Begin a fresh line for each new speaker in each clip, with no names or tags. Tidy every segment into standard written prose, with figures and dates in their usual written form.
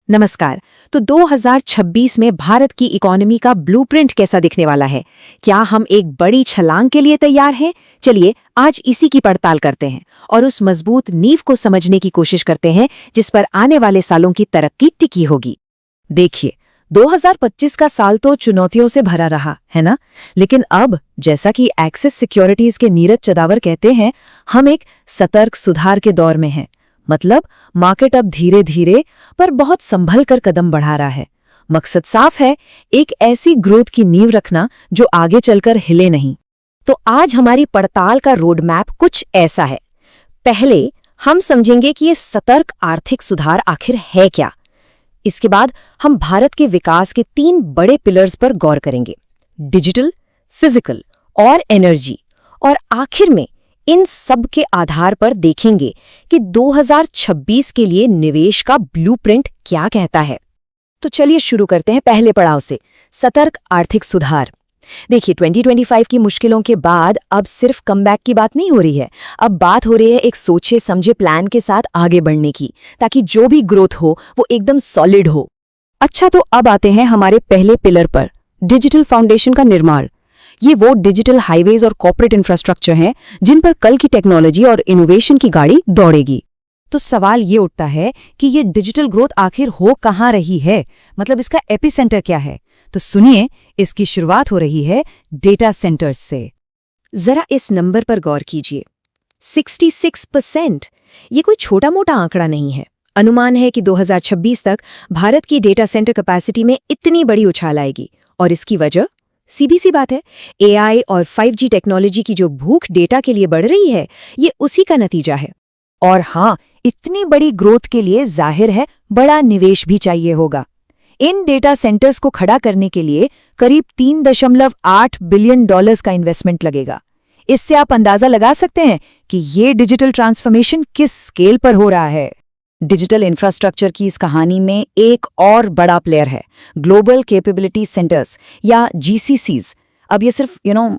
नमस्कार। तो 2026 में भारत की इकोनॉमी का ब्लूप्रिंट कैसा दिखने वाला है? क्या हम एक बड़ी छलांग के लिए तैयार हैं? चलिए आज इसी की पड़ताल करते हैं और उस मजबूत नींव को समझने की कोशिश करते हैं जिस पर आने वाले सालों की तरक्की टिकी होगी। देखिए, 2025 का साल तो चुनौतियों से भरा रहा है ना, लेकिन अब जैसा कि एक्सिस सिक्योरिटीज के नीरज चदावर कहते हैं, हम एक सतर्क सुधार के दौर में हैं। मतलब मार्केट अब धीरे धीरे पर बहुत संभल कर कदम बढ़ा रहा है। मकसद साफ है, एक ऐसी ग्रोथ की नींव रखना जो आगे चलकर हिले नहीं। तो आज हमारी पड़ताल का रोड मैप कुछ ऐसा है। पहले हम समझेंगे कि ये सतर्क आर्थिक सुधार आखिर है क्या। इसके बाद हम भारत के विकास के 3 बड़े पिलर्स पर गौर करेंगे: डिजिटल, फिजिकल और एनर्जी। और आखिर में इन सब के आधार पर देखेंगे कि 2026 के लिए निवेश का ब्लूप्रिंट क्या कहता है। तो चलिए शुरू करते हैं पहले पड़ाव से, सतर्क आर्थिक सुधार। देखिए, 2025 की मुश्किलों के बाद अब सिर्फ कमबैक की बात नहीं हो रही है। अब बात हो रही है एक सोचे समझे प्लान के साथ आगे बढ़ने की, ताकि जो भी ग्रोथ हो वो एकदम सॉलिड हो। अच्छा, तो अब आते हैं हमारे पहले पिलर पर, डिजिटल फाउंडेशन का निर्माण। ये वो डिजिटल हाईवेज और कॉर्पोरेट इंफ्रास्ट्रक्चर हैं जिन पर कल की टेक्नोलॉजी और इनोवेशन की गाड़ी दौड़ेगी। तो सवाल ये उठता है कि ये डिजिटल ग्रोथ आखिर हो कहाँ रही है, मतलब इसका एपिसेंटर क्या है? तो सुनिए, इसकी शुरुआत हो रही है डेटा सेंटर्स से। जरा इस नंबर पर गौर कीजिए, 66%। ये कोई छोटा मोटा आंकड़ा नहीं है। अनुमान है कि 2026 तक भारत की डेटा सेंटर कैपेसिटी में इतनी बड़ी उछाल आएगी। और इसकी वजह सीधी सी बात है, एआई और 5G टेक्नोलॉजी की जो भूख डेटा के लिए बढ़ रही है, ये उसी का नतीजा है। और हाँ, इतनी बड़ी ग्रोथ के लिए जाहिर है बड़ा निवेश भी चाहिए होगा। इन डेटा सेंटर्स को खड़ा करने के लिए करीब $3.8 बिलियन का इन्वेस्टमेंट लगेगा। इससे आप अंदाजा लगा सकते हैं कि ये डिजिटल ट्रांसफॉर्मेशन किस स्केल पर हो रहा है। डिजिटल इंफ्रास्ट्रक्चर की इस कहानी में एक और बड़ा प्लेयर है, ग्लोबल कैपेबिलिटी सेंटर्स या GCCs। अब ये सिर्फ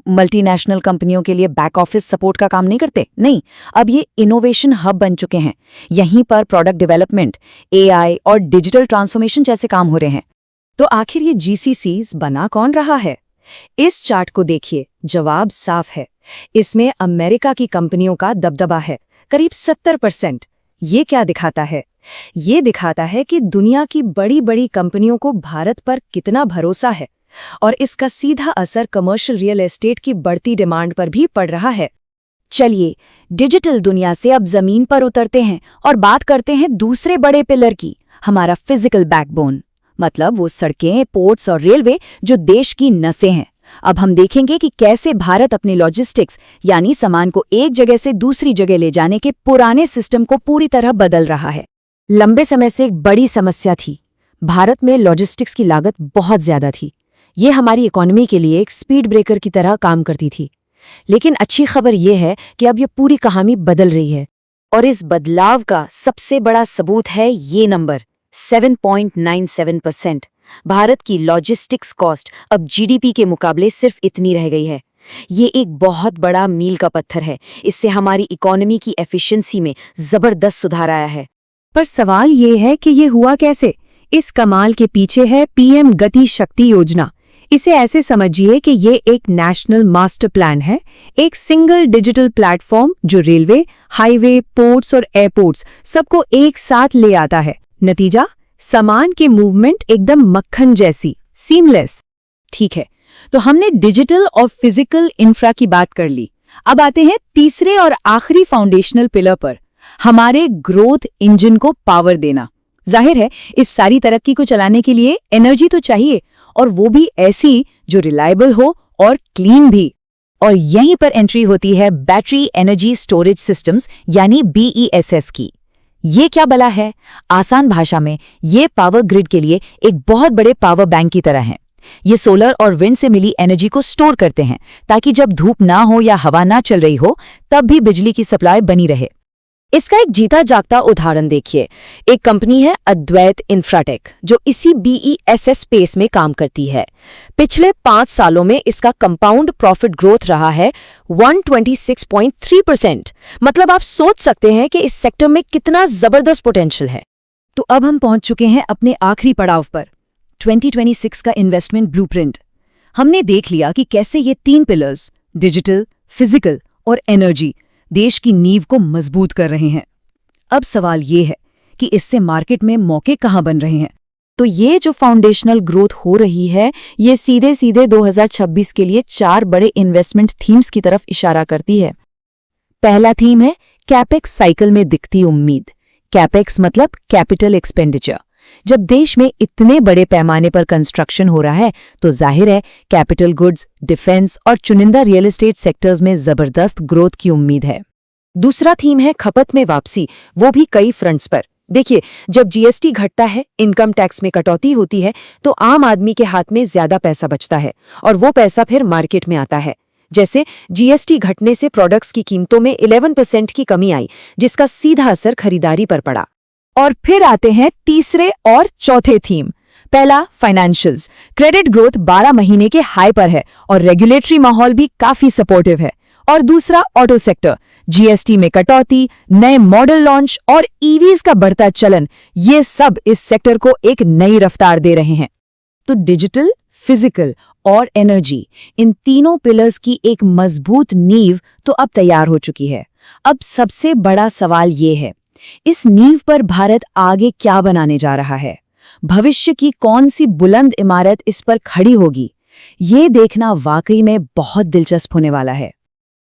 मल्टीनेशनल कंपनियों के लिए बैक ऑफिस सपोर्ट का काम नहीं करते, नहीं, अब ये इनोवेशन हब बन चुके हैं। यहीं पर प्रोडक्ट डेवलपमेंट, AI और डिजिटल ट्रांसफॉर्मेशन जैसे काम हो रहे हैं। तो आखिर ये GCCs बना कौन रहा है? इस चार्ट को देखिए, जवाब साफ है। इसमें अमेरिका की कंपनियों का दबदबा है, करीब 70%। ये क्या दिखाता है? ये दिखाता है कि दुनिया की बड़ी बड़ी कंपनियों को भारत पर कितना भरोसा है, और इसका सीधा असर कमर्शियल रियल एस्टेट की बढ़ती डिमांड पर भी पड़ रहा है। चलिए, डिजिटल दुनिया से अब जमीन पर उतरते हैं और बात करते हैं दूसरे बड़े पिलर की, हमारा फिजिकल बैकबोन। मतलब वो सड़कें, पोर्ट्स और रेलवे जो देश की नसें हैं। अब हम देखेंगे कि कैसे भारत अपने लॉजिस्टिक्स यानी सामान को एक जगह से दूसरी जगह ले जाने के पुराने सिस्टम को पूरी तरह बदल रहा है। लंबे समय से एक बड़ी समस्या थी, भारत में लॉजिस्टिक्स की लागत बहुत ज्यादा थी। ये हमारी इकोनॉमी के लिए एक स्पीड ब्रेकर की तरह काम करती थी। लेकिन अच्छी खबर यह है कि अब ये पूरी कहानी बदल रही है, और इस बदलाव का सबसे बड़ा सबूत है ये नंबर, 7.97%। भारत की लॉजिस्टिक्स कॉस्ट अब GDP के मुकाबले सिर्फ इतनी रह गई है। ये एक बहुत बड़ा मील का पत्थर है। इससे हमारी इकोनॉमी की एफिशिएंसी में जबरदस्त सुधार आया है। पर सवाल ये है कि ये हुआ कैसे? इस कमाल के पीछे है PM गति शक्ति योजना। इसे ऐसे समझिए कि ये एक नेशनल मास्टर प्लान है, एक सिंगल डिजिटल प्लेटफॉर्म जो रेलवे, हाईवे, पोर्ट्स और एयरपोर्ट्स सबको एक साथ ले आता है। नतीजा, सामान के मूवमेंट एकदम मक्खन जैसी, सीमलेस। ठीक है, तो हमने डिजिटल और फिजिकल इंफ्रा की बात कर ली। अब आते हैं तीसरे और आखिरी फाउंडेशनल पिलर पर, हमारे ग्रोथ इंजन को पावर देना। जाहिर है, इस सारी तरक्की को चलाने के लिए एनर्जी तो चाहिए, और वो भी ऐसी जो रिलायबल हो और क्लीन भी। और यहीं पर एंट्री होती है बैटरी एनर्जी स्टोरेज सिस्टम्स यानी BESS की। ये क्या बला है? आसान भाषा में ये पावर ग्रिड के लिए एक बहुत बड़े पावर बैंक की तरह है। ये सोलर और विंड से मिली एनर्जी को स्टोर करते हैं, ताकि जब धूप ना हो या हवा ना चल रही हो तब भी बिजली की सप्लाई बनी रहे। इसका एक जीता जागता उदाहरण देखिए, एक कंपनी है अद्वैत इंफ्राटेक, जो इसी BESS स्पेस में काम करती है। पिछले 5 सालों में इसका कंपाउंड प्रॉफिट ग्रोथ रहा है 126.3%। मतलब आप सोच सकते हैं कि इस सेक्टर में कितना जबरदस्त पोटेंशियल है।
तो अब हम पहुंच चुके हैं अपने आखिरी पड़ाव पर, 2026 का इन्वेस्टमेंट ब्लूप्रिंट। हमने देख लिया कि कैसे ये 3 पिलर्स, डिजिटल, फिजिकल और एनर्जी, देश की नींव को मजबूत कर रहे हैं। अब सवाल ये है कि इससे मार्केट में मौके कहाँ बन रहे हैं।
तो ये जो फाउंडेशनल ग्रोथ हो रही है, ये सीधे सीधे 2026 के लिए 4 बड़े इन्वेस्टमेंट थीम्स की तरफ इशारा करती है। पहला थीम है कैपेक्स साइकिल में दिखती उम्मीद। कैपेक्स मतलब कैपिटल एक्सपेंडिचर। जब देश में इतने बड़े पैमाने पर कंस्ट्रक्शन हो रहा है तो जाहिर है कैपिटल गुड्स, डिफेंस और चुनिंदा रियल एस्टेट सेक्टर्स में जबरदस्त ग्रोथ की उम्मीद है। दूसरा थीम है खपत में वापसी, वो भी कई फ्रंट्स पर। देखिए, जब जीएसटी घटता है, इनकम टैक्स में कटौती होती है, तो आम आदमी के हाथ में ज्यादा पैसा बचता है और वो पैसा फिर मार्केट में आता है। जैसे जीएसटी घटने से प्रोडक्ट्स की कीमतों में 11% की कमी आई, जिसका सीधा असर खरीदारी पर पड़ा।
और फिर आते हैं तीसरे और चौथे थीम। पहला, फाइनेंशियल्स। क्रेडिट ग्रोथ 12 महीने के हाई पर है और रेगुलेटरी माहौल भी काफी सपोर्टिव है। और दूसरा, ऑटो सेक्टर। जीएसटी में कटौती, नए मॉडल लॉन्च और ईवीज का बढ़ता चलन, ये सब इस सेक्टर को एक नई रफ्तार दे रहे हैं।
तो डिजिटल, फिजिकल और एनर्जी, इन तीनों पिलर्स की एक मजबूत नींव तो अब तैयार हो चुकी है। अब सबसे बड़ा सवाल ये है, इस नींव पर भारत आगे क्या बनाने जा रहा है? भविष्य की कौन सी बुलंद इमारत इस पर खड़ी होगी? ये देखना वाकई में बहुत दिलचस्प होने वाला है।